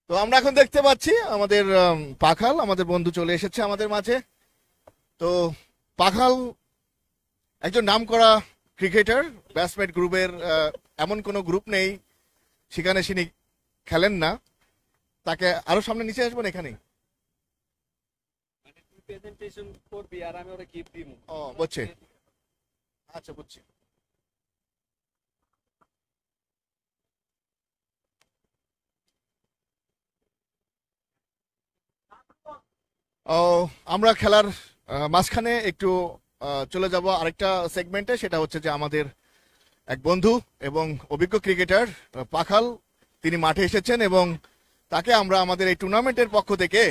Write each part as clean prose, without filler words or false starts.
তো আমরা এখন দেখতে পাচ্ছি আমাদের পাখাল আমাদের বন্ধু চলে এসেছে আমাদের মাঝে। তো পাখাল একজন নামকরা ক্রিকেটার। ব্যাটসম্যান গ্রুপের এমন কোনো গ্রুপ নেই সেখানে তিনি খেলেন না। তাকে আরো সামনে নিচে আসবেন এখানে। মানে তুই প্রেজেন্টেশন করবি আর আমি ওরা গিফট দিব। ও বুঝছি, আচ্ছা বুঝছি। ও, আমরা খেলার মাঝখানে একটু চলে যাব আরেকটা সেগমেন্টে। সেটা হচ্ছে যে আমাদের এক বন্ধু এবং অভিজ্ঞ ক্রিকেটার পাখাল তিনি মাঠে এসেছেন এবং তাকে আমরা আমাদের এই টুর্নামেন্টের পক্ষ থেকে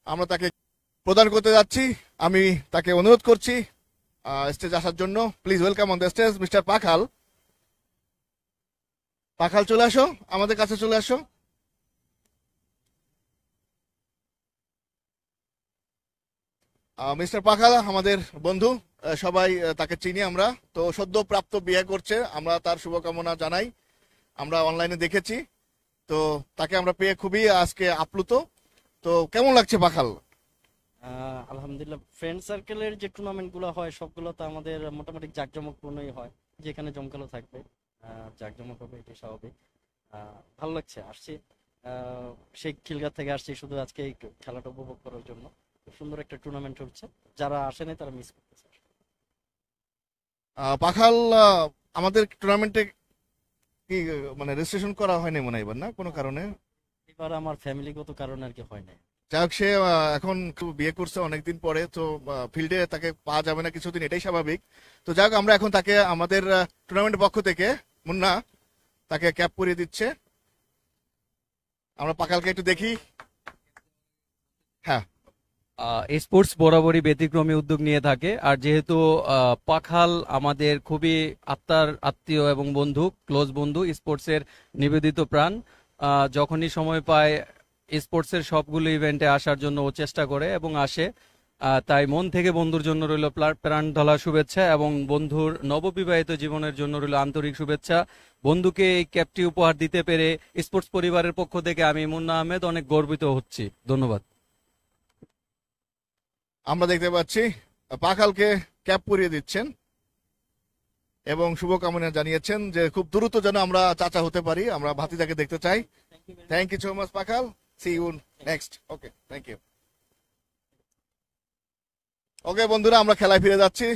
আমরা তাকে প্রদান করতে যাচ্ছি। আমি তাকে অনুরোধ করছি স্টেজ আসার জন্য। Please welcome on the stage mister Pakhal. Pakhal চলে আসো, আমাদের কাছে চলে আসো। মিস্টার পাখাল আমাদের বন্ধু, সবাই তাকে চিনি আমরা। তো সদ্য প্রাপ্ত বিয়ে করছে, আমরা তার শুভকামনা জানাই। আমরা অনলাইনে দেখেছি, তো তাকে আমরা পেয়ে খুবই আজকে আপ্লুত। তো কেমন লাগছে পাখাল? আলহামদুলিল্লাহ, ফ্রেন্ড সার্কেলের যে টুর্নামেন্ট গুলো হয় সবগুলো তো আমাদের মোটামুটি জাঁকজমকপূর্ণই হয়। যেখানে জমকালো থাকবে, জাঁকজমক হবে, এটাই স্বাভাবিক। ভালো লাগছে, আসছি সেই খিলগাঁও থেকে আসছি শুধু আজকে এই খেলাটা উপভোগ করার জন্য। খুব সুন্দর একটা টুর্নামেন্ট হচ্ছে, যারা আসেনি তারা মিস করতেছে। পাখাল, আমাদের টুর্নামেন্টে কি মানে রেজিস্ট্রেশন করা হয়নি মনে হয় এবার, না কোনো কারণে? এবার আমার ফ্যামিলিগত কারণে আর কি হয় না। যাই হোক, সে এখন খুব বিয়ে করছে অনেকদিন পরে, তো ফিল্ডে তাকে পাওয়া যাবে না কিছুদিন, এটাই স্বাভাবিক। তো যাই হোক, আমরা এখন তাকে আমাদের টুর্নামেন্টের পক্ষ থেকে মুন্না তাকে ক্যাপ পরিয়ে দিচ্ছে। আমরা পাখালকে একটু দেখি। হ্যাঁ, স্পোর্টস বরাবরই ব্যতিক্রমী উদ্যোগ নিয়ে থাকে, আর যেহেতু পাখাল আমাদের খুবই আত্মার আত্মীয় এবং বন্ধু, ক্লোজ বন্ধু, স্পোর্টসের নিবেদিত প্রাণ। যখনই সময় পায় স্পোর্টসের সবগুলো ইভেন্টে আসার জন্য ও চেষ্টা করে এবং আসে। তাই মন থেকে বন্ধুর জন্য রইল প্রাণ ঢালা শুভেচ্ছা, এবং বন্ধুর নববিবাহিত জীবনের জন্য রইল আন্তরিক শুভেচ্ছা। বন্ধুকে এই ক্যাপটি উপহার দিতে পেরে স্পোর্টস পরিবারের পক্ষ থেকে আমি মুন্না আহমেদ অনেক গর্বিত হচ্ছি। ধন্যবাদ। আমরা দেখতে পাচ্ছি পাখালকে ক্যাপ পরিয়ে দিচ্ছেন এবং শুভকামনা জানিয়েছেন যে খুব দ্রুত যেন আমরা চাচা হতে পারি, আমরা ভাতিজাকে দেখতে চাই। Thank you so much Pakhal, see you next. Okay, thank you. Okay বন্ধুরা, আমরা খেলায় ফিরে যাচ্ছি।